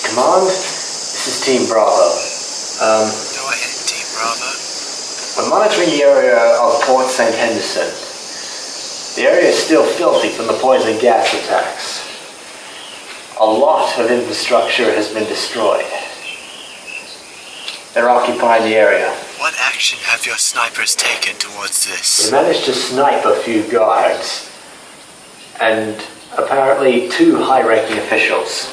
Command, this is Team Bravo. Go ahead, Team Bravo. We're monitoring the area of Port St. Henderson. The area is still filthy from the poison gas attacks. A lot of infrastructure has been destroyed. They're occupying the area. What action have your snipers taken towards this? We managed to snipe a few guards and apparently 2 high-ranking officials.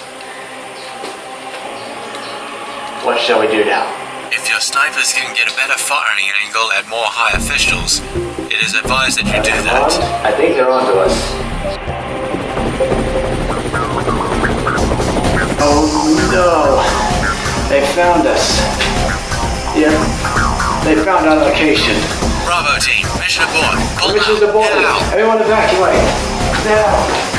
What shall we do now? If your snipers can get a better firing angle at more high officials, it is advised that you do that. I think they're onto us. Oh no! They found us. Yep, they found our location. Bravo team, mission aboard. Pull Mission's out. aborted. Get out. Everyone evacuate. Now!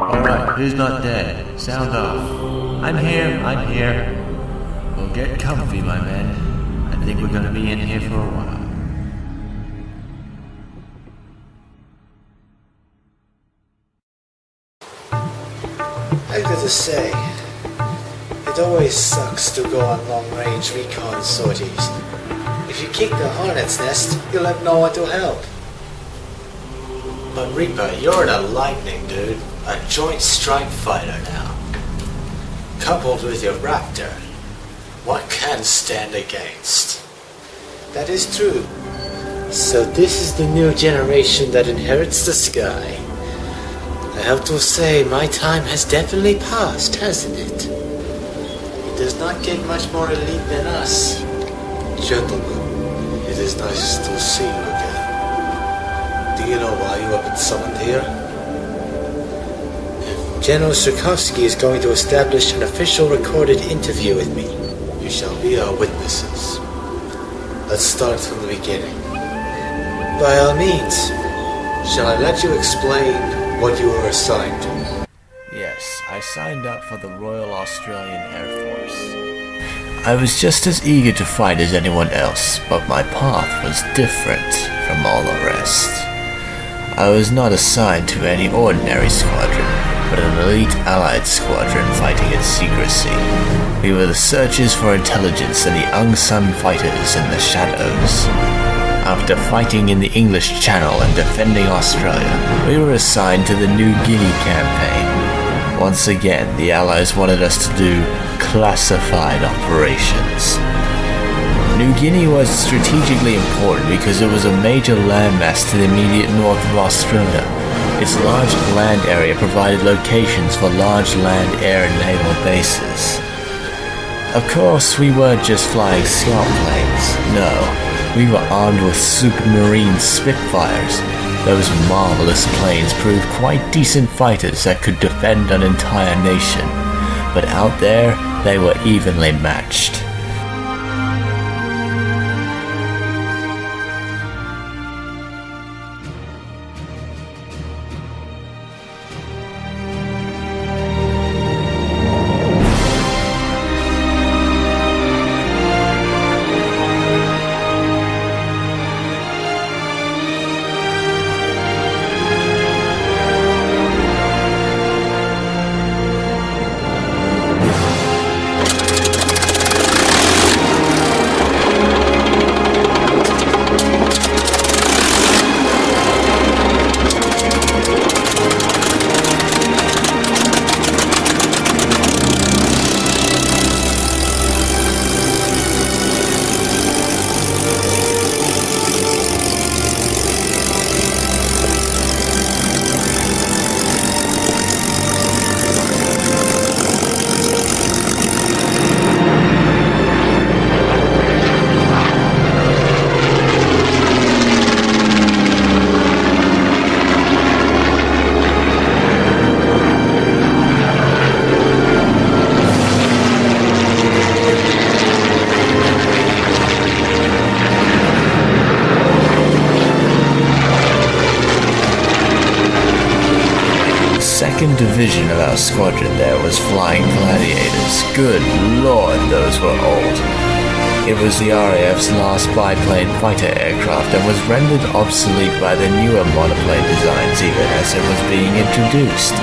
Alright, who's not dead? Sound off. I'm here. Well, get comfy, my men. I think we're gonna be in here for a while. I gotta say, it always sucks to go on long-range recon sorties. If you kick the hornet's nest, you'll have no one to help. But Reaper, you're in a Lightning, dude. A joint strike fighter now. Coupled with your Raptor. What can stand against? That is true. So this is the new generation that inherits the sky. I have to say, my time has definitely passed, hasn't it? It does not get much more elite than us. Gentlemen, it is nice to see you again. Do you know why you have been summoned here? General Surkovsky is going to establish an official recorded interview with me. You shall be our witnesses. Let's start from the beginning. By all means, shall I let you explain what you were assigned to? Yes, I signed up for the Royal Australian Air Force. I was just as eager to fight as anyone else, but my path was different from all the rest. I was not assigned to any ordinary squadron, but an elite allied squadron fighting in secrecy. We were the searchers for intelligence and the unsung fighters in the shadows. After fighting in the English Channel and defending Australia, we were assigned to the New Guinea campaign. Once again, the Allies wanted us to do classified operations. New Guinea was strategically important because it was a major landmass to the immediate north of Australia. Its large land area provided locations for large land, air, and naval bases. Of course, we weren't just flying scout planes, no. We were armed with Supermarine Spitfires. Those marvelous planes proved quite decent fighters that could defend an entire nation. But out there, they were evenly matched. Second division of our squadron there was flying gladiators. Good lord, those were old. It was the RAF's last biplane fighter aircraft and was rendered obsolete by the newer monoplane designs even as it was being introduced.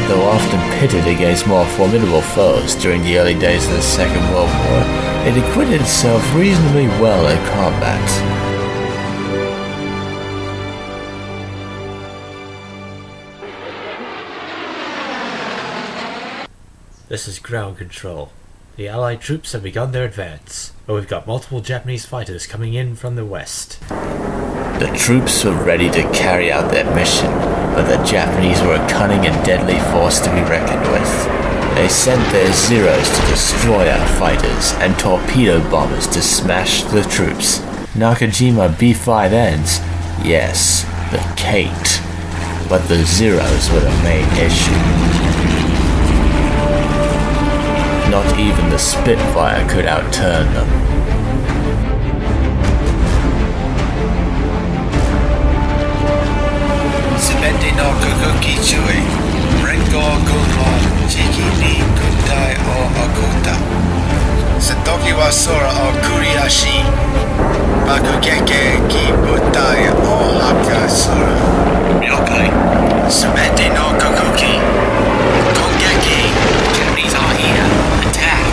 Though often pitted against more formidable foes during the early days of the Second World War, it acquitted itself reasonably well in combat. This is ground control. The Allied troops have begun their advance, but we've got multiple Japanese fighters coming in from the west. The troops were ready to carry out their mission, but the Japanese were a cunning and deadly force to be reckoned with. They sent their Zeros to destroy our fighters and torpedo bombers to smash the troops. Nakajima B-5Ns, yes, the caked, but the Zeros were the main issue. Not even the Spitfire could outturn them. Subende no Kukuki Chui, Rengo Gunmo, Chiki ni Kuntai o Akuta. Satoki wa Sora o Kuriashi, Bakugeke ki Butai o Hakasura. Ryokai. Subende no Kukuki, Kongeki. Japanese are here. Attack.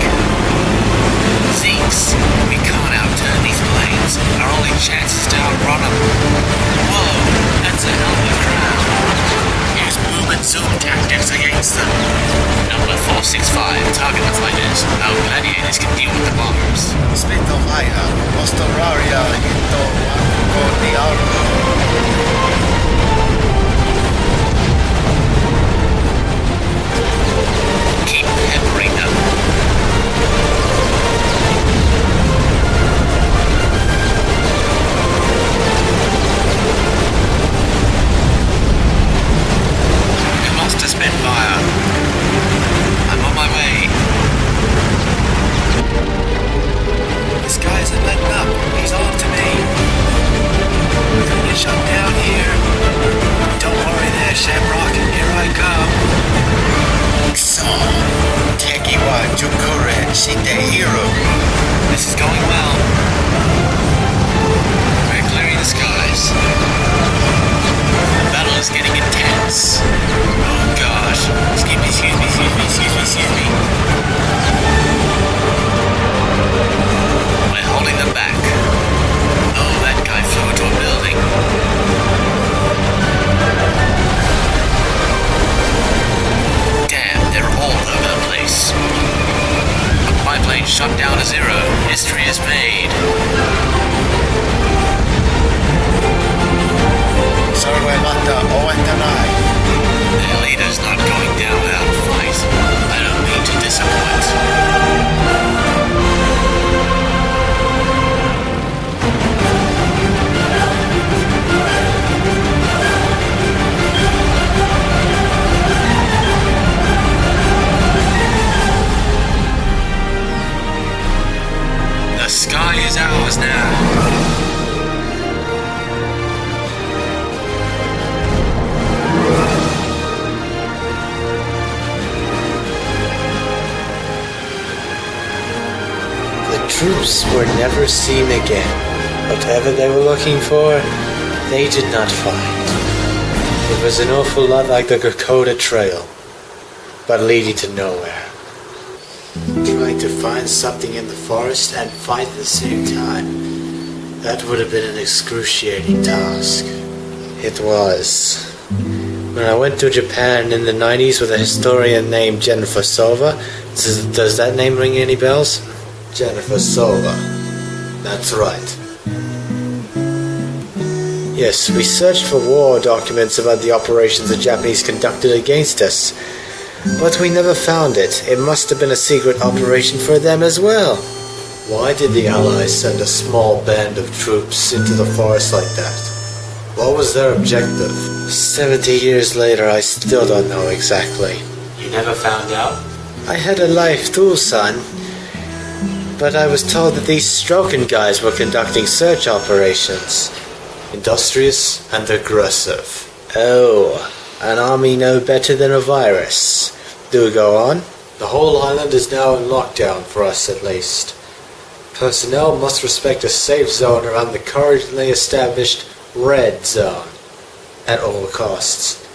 Zeeks, we can't outturn these planes. Our only chance is to outrun them. Whoa, that's a hell of a crowd. Use boom and zoom tactics against them. Number 465, target the fighters. Our gladiators can deal with the bombers. Split of Aina, Ostoraria, Hito, Wakuko, Niaru. Keep peppering them. It must have spent fire. I'm on my way. This guy isn't letting up. He's on to me. We're gonna get shut down here. Don't worry there, Shamrock. Here I come. So, Teki wa Jukure Shite Hiro. This is going well. We're clearing the skies. The battle is getting intense. Oh gosh. Excuse me. We're holding them back. Oh, that guy flew into a building. Damn, they're all over the place. My plane shot down to zero. History is made. Their leader's not going down without a fight. I don't mean to disappoint. The sky is ours now. Troops were never seen again. Whatever they were looking for, they did not find. It was an awful lot like the Dakota Trail, but leading to nowhere. Trying to find something in the forest and fight at the same time, that would have been an excruciating task. It was. When I went to Japan in the 90s with a historian named Jennifer Sova, does that name ring any bells? Jennifer Sova. That's right. Yes, we searched for war documents about the operations the Japanese conducted against us, but we never found it. It must have been a secret operation for them as well. Why did the Allies send a small band of troops into the forest like that? What was their objective? 70 years later, I still don't know exactly. You never found out? I had a life too, son. But I was told that these Strokin guys were conducting search operations. Industrious and aggressive. Oh, an army no better than a virus. Do go on. The whole island is now in lockdown for us at least. Personnel must respect a safe zone around the currently established Red Zone at all costs.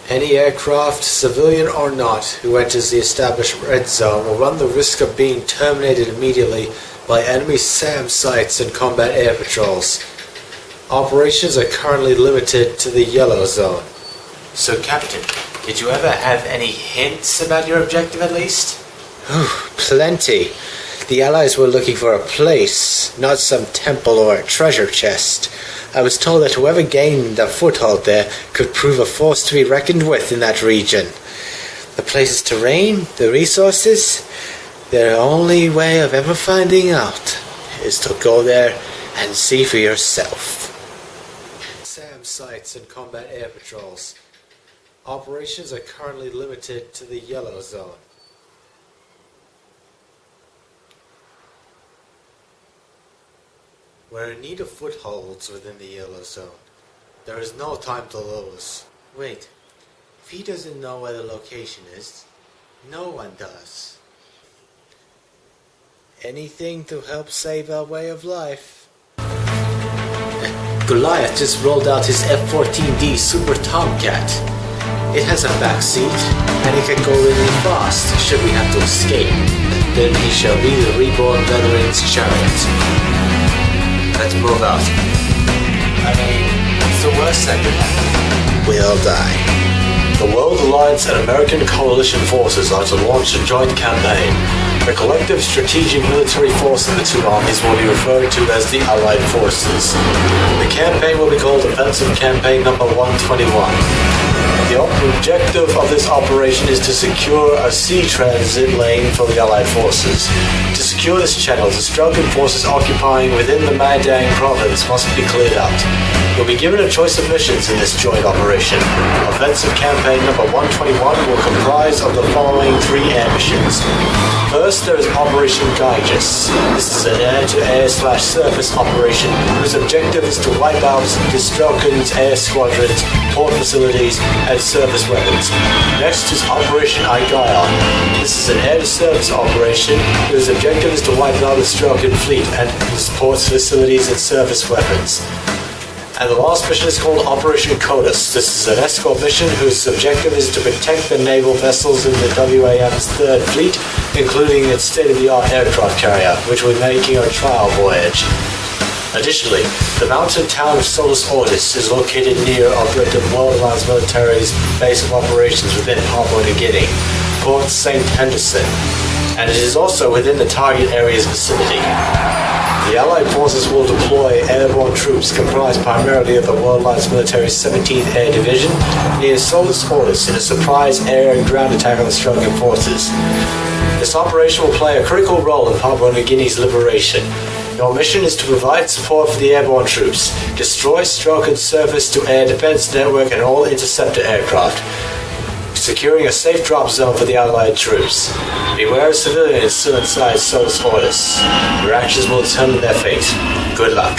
Any aircraft, civilian or not, who enters the established Red Zone will run the risk of being terminated immediately by enemy SAM sites and combat air patrols. Operations are currently limited to the Yellow Zone. So, Captain, did you ever have any hints about your objective at least? Plenty. The Allies were looking for a place, not some temple or a treasure chest. I was told that whoever gained a foothold there could prove a force to be reckoned with in that region. The place's terrain, the resources, their only way of ever finding out is to go there and see for yourself. SAM sites and combat air patrols. Operations are currently limited to the Yellow Zone. We're in need of footholds within the Yellow Zone. There is no time to lose. Wait, if he doesn't know where the location is, no one does. Anything to help save our way of life. Goliath just rolled out his F-14D Super Tomcat. It has a back seat, and it can go really fast should we have to escape. Then he shall be the reborn veteran's chariot. Let's move out. I mean, what's the worst that could happen? We'll die. The World Alliance and American coalition forces are to launch a joint campaign. The collective strategic military force of the two armies will be referred to as the Allied Forces. The campaign will be called Offensive Campaign Number 121. The objective of this operation is to secure a sea transit lane for the Allied forces. To secure this channel, the Strelkin forces occupying within the Madang province must be cleared out. You'll be given a choice of missions in this joint operation. Offensive Campaign Number 121 will comprise of the following 3 air missions. First, there is Operation Gyges. This is an air-to-air/surface operation whose objective is to wipe out the Strelkin's air squadrons, port facilities, and surface weapons. Next is Operation Igaion. This is an air-to-surface operation whose objective is to wipe out the Strelkin fleet and its ports, facilities, and surface weapons. And the last mission is called Operation CODIS. This is an escort mission whose objective is to protect the naval vessels in the WAM's 3rd Fleet, including its state-of-the-art aircraft carrier, which will be making a trial voyage. Additionally, the mountain town of Solus Ortis is located near operative World Alliance Military's base of operations within Papua New Guinea, Port St. Henderson, and it is also within the target area's vicinity. The Allied forces will deploy airborne troops comprised primarily of the World Alliance Military's 17th Air Division near Solus Ortis in a surprise air and ground attack on the Strelkin forces. This operation will play a critical role in Papua New Guinea's liberation. Your mission is to provide support for the airborne troops, destroy Strelkin's surface-to-air defense network and all interceptor aircraft, securing a safe drop zone for the Allied troops. Beware of civilians still inside Solus Ortis. Your actions will determine their fate. Good luck.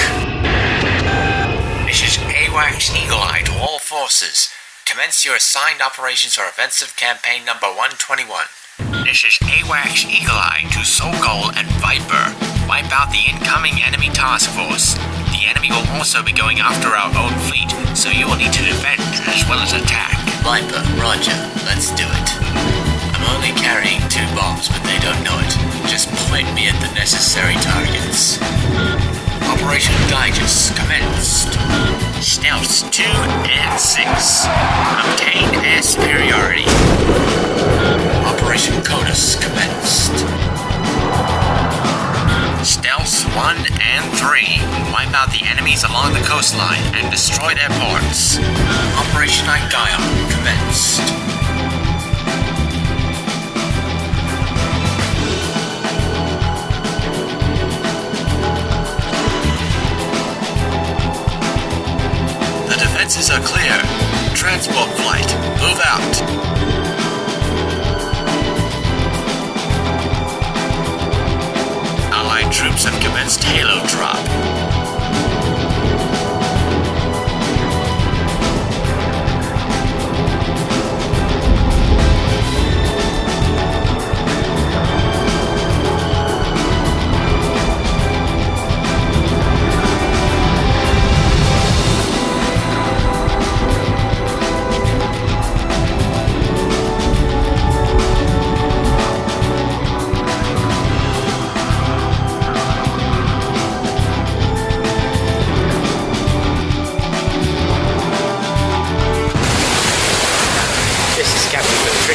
This is AWACS Eagle Eye to all forces. Commence your assigned operations for Offensive Campaign Number 121. This is AWACS Eagle Eye to Sokol and Viper. Wipe out the incoming enemy task force. The enemy will also be going after our own fleet, so you will need to defend as well as attack. Viper, roger. Let's do it. I'm only carrying 2 bombs, but they don't know it. Just point me at the necessary targets. Operation Digest commenced. Stealths 2 and 6. Obtain air superiority. Operation CODIS commenced. Stealths 1 and 3. Wipe out the enemies along the coastline and destroy their ports. Operation Igaion commenced. The defenses are clear. Transport flight, move out. Allied troops have commenced halo drop.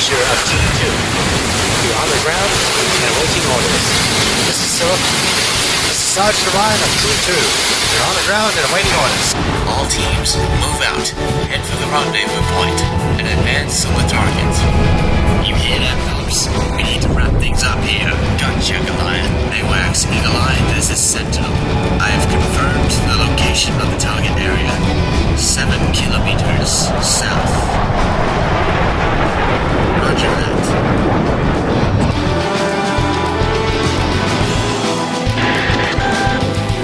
Roger of T2. You're on the ground and awaiting orders. This is Sergeant Ryan of T2. You're on the ground and awaiting orders. All teams, move out. Head for the rendezvous point and advance on the target. You hear that, Pops? We need to wrap things up here. Gotcha, Goliath. AWACS, Eagle Eye, this is Sentinel. I have confirmed the location of the target area. 7 kilometers south. Roger that.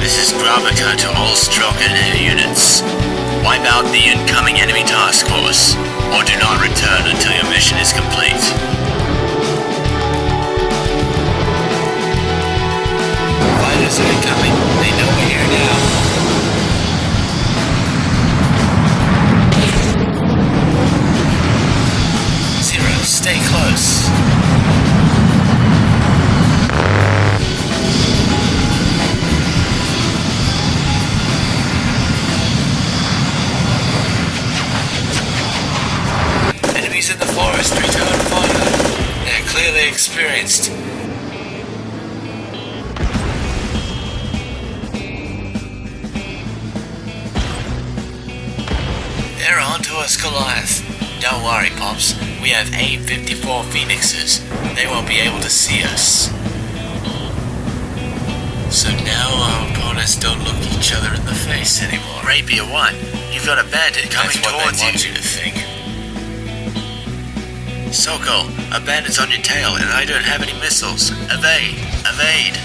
This is Gravica to all stroke and air units. Wipe out the incoming enemy task force, or do not return until your mission is complete. Fighters are incoming. They know we're here now. Zero, stay close. Enemies in the forest, return fire. They're clearly experienced. They're on to us, Goliath. Don't worry, Pops. We have AIM-54 Phoenixes. They won't be able to see us. So now our opponents don't look each other in the face anymore. Rapier 1, you've got a bandit coming towards you. That's what they want you to think. Soko, a bandit's on your tail and I don't have any missiles. Evade! Evade!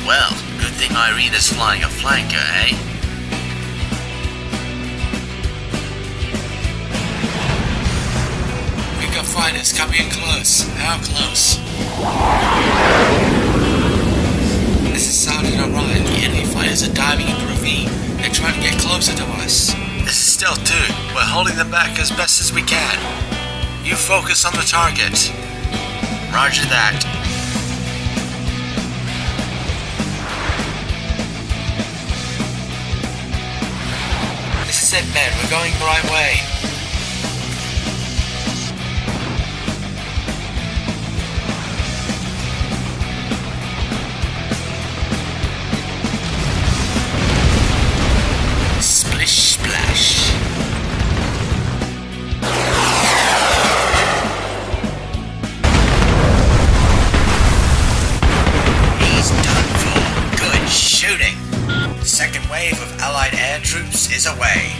Well, good thing Irina's flying a flanker, eh? We've got fighters coming in close. How close? This is Sergeant Orion. The enemy fighters are diving into the ravine. They're trying to get closer to us. This is Stealth 2. We're holding them back as best as we can. You focus on the target. Roger that. This is it, men. We're going the right way. Splish splash. He's done for. Good shooting. Second wave of Allied air troops is away.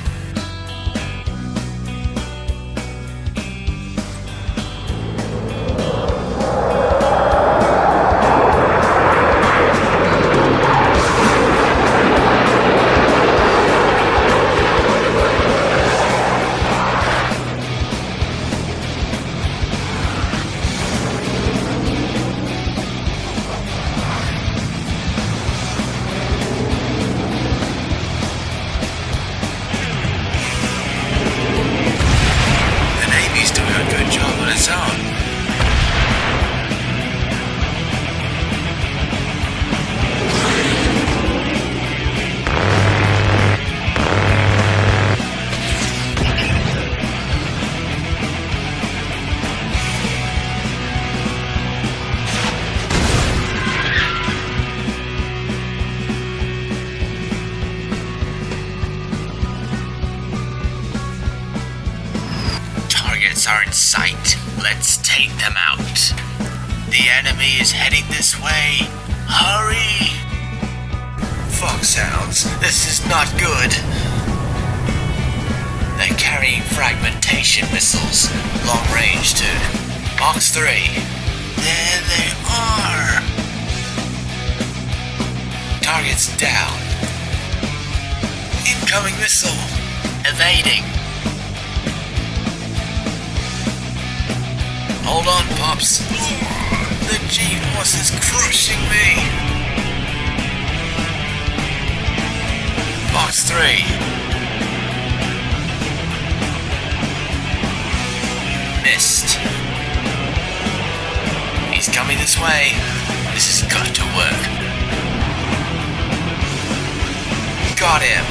Are in sight. Let's take them out. The enemy is heading this way. Hurry! Foxhounds, this is not good. They're carrying fragmentation missiles, long range too. Box 3. There they are. Target's down. Incoming missile. Evading. Hold on, Pops. The G-Horse is crushing me. Box 3. Missed. He's coming this way. This has got to work. Got him.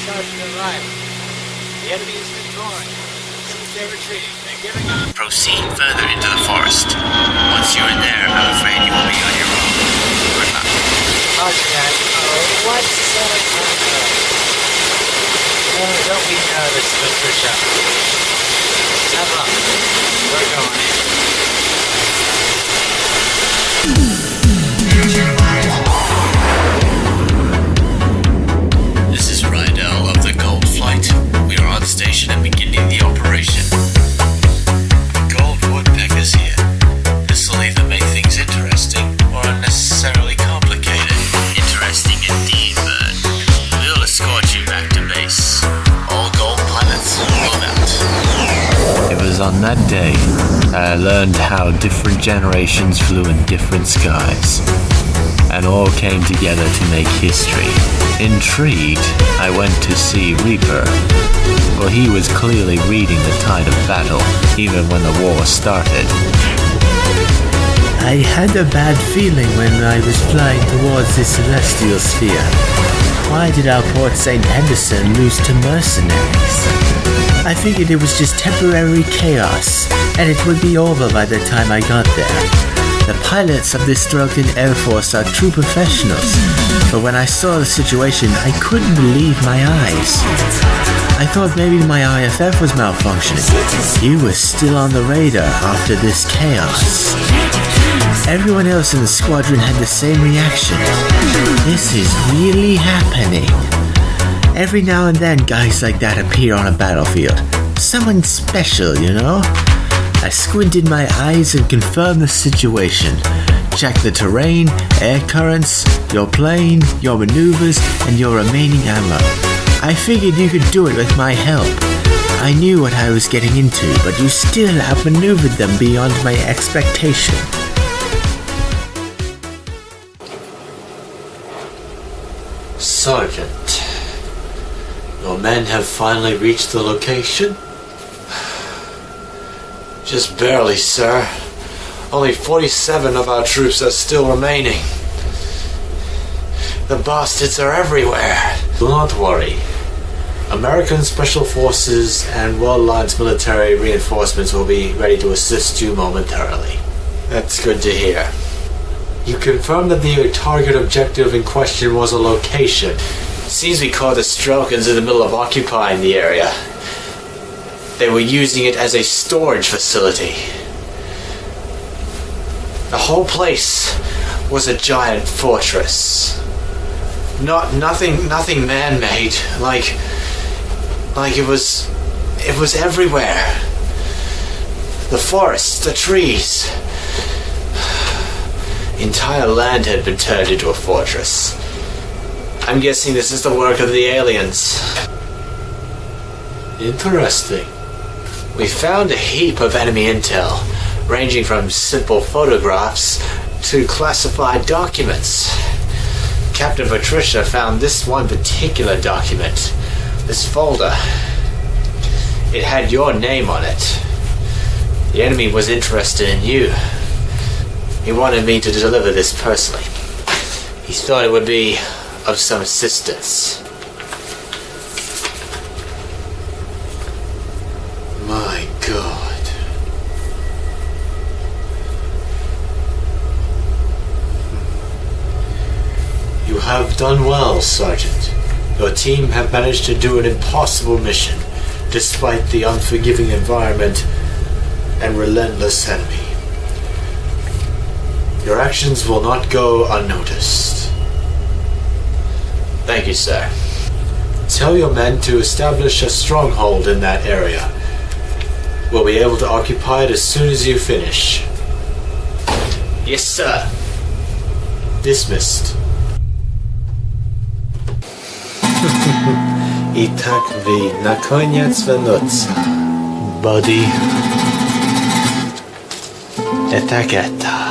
Sergeant Ryan. The enemy is withdrawing. Since they're retreating, they're giving up. Proceed further into the forest. Once you're in there, I'm afraid you will be on your own. Good luck. Okay. Oh, what's don't be nervous, Patricia. Have luck. We're going. This is Rydell of the Gold Flight. We are on station and beginning the operation. Gold woodpeckers here. This will either make things interesting or unnecessarily complicated. Interesting indeed, Bird. We'll escort you back to base. All gold pilots, load out. It was on that day that I learned how different generations flew in different skies, and all came together to make history. Intrigued, I went to see Reaper, for he was clearly reading the tide of battle, even when the war started. I had a bad feeling when I was flying towards the celestial sphere. Why did our Port St. Henderson lose to mercenaries? I figured it was just temporary chaos, and it would be over by the time I got there. The pilots of this Stroken Air Force are true professionals, but when I saw the situation, I couldn't believe my eyes. I thought maybe my IFF was malfunctioning. You were still on the radar after this chaos. Everyone else in the squadron had the same reaction. This is really happening. Every now and then, guys like that appear on a battlefield. Someone special, you know? I squinted my eyes and confirmed the situation. Checked the terrain, air currents, your plane, your maneuvers, and your remaining ammo. I figured you could do it with my help. I knew what I was getting into, but you still outmaneuvered them beyond my expectation. Sergeant, your men have finally reached the location? Just barely, sir. Only 47 of our troops are still remaining. The bastards are everywhere. Do not worry. American Special Forces and World Alliance military reinforcements will be ready to assist you momentarily. That's good to hear. You confirmed that the target objective in question was a location. Seems we caught the Strokens in the middle of occupying the area. They were using it as a storage facility. The whole place was a giant fortress. Nothing man-made. Like it was everywhere. The forests, the trees. Entire land had been turned into a fortress. I'm guessing this is the work of the aliens. Interesting. We found a heap of enemy intel, ranging from simple photographs to classified documents. Captain Patricia found this one particular document, this folder. It had your name on it. The enemy was interested in you. He wanted me to deliver this personally. He thought it would be of some assistance. My God. You have done well, Sergeant. Your team have managed to do an impossible mission, despite the unforgiving environment and relentless enemy. Your actions will not go unnoticed. Thank you, sir. Tell your men to establish a stronghold in that area. We'll be able to occupy it as soon as you finish. Yes, sir. Dismissed. I tak wy na koniec nocy. Body. Etaketa.